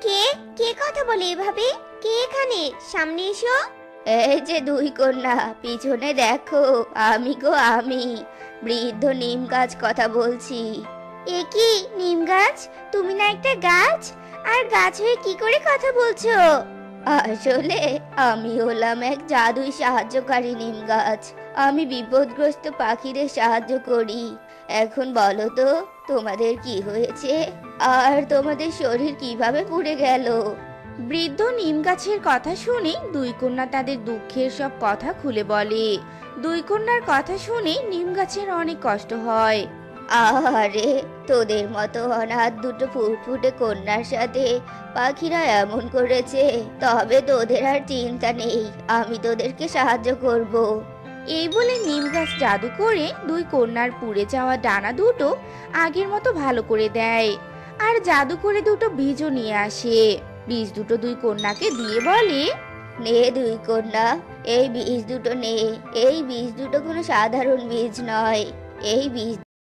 কে কে কথা বলে এভাবে? কে এখানে? সামনে এসো। এই যে দুই কন্যা, পিছনে দেখো, আমি গো আমি, বৃদ্ধ নিম গাছ কথা বলছি। এ কি নিম গাছ? তুমি না একটা গাছ? আর গাছ হয়ে কি করে কথা বলছো? আসলে আমি হলাম এক জাদুই সাহায্যকারী নিম গাছ। আমি বিপদগ্রস্ত পাখিদের সাহায্য করি। এখন বলো তো, তোমাদের কি হয়েছে? আর তোমাদের শরীর কিভাবে পুড়ে গেল? বৃদ্ধ নিম গাছের কথা শুনে দুই কন্যা তাদের দুঃখের সব কথা খুলে বলে। দুই কন্যার কথা শুনে নিম গাছের অনেক কষ্ট হয়। আরে, তোদের মতো অনাথ দুটো ফুটফুটে কন্যার সাথে পাখিরা এমন করেছে। তবে তোদের আর চিন্তা নেই, আমি তোদেরকে সাহায্য করব। এই বলে নিম গাছ জাদু করে দুই কন্যার পুড়ে যাওয়া ডানা দুটো আগের মতো ভালো করে দেয়। আর জাদু করে দুটো বীজও নিয়ে আসে। বীজ দুটো দুই কন্যাকে দিয়ে বলে, নে দুই কন্যা, এই বীজ দুটো নে। এই বীজ দুটো কোনো সাধারণ বীজ নয়। এই বীজ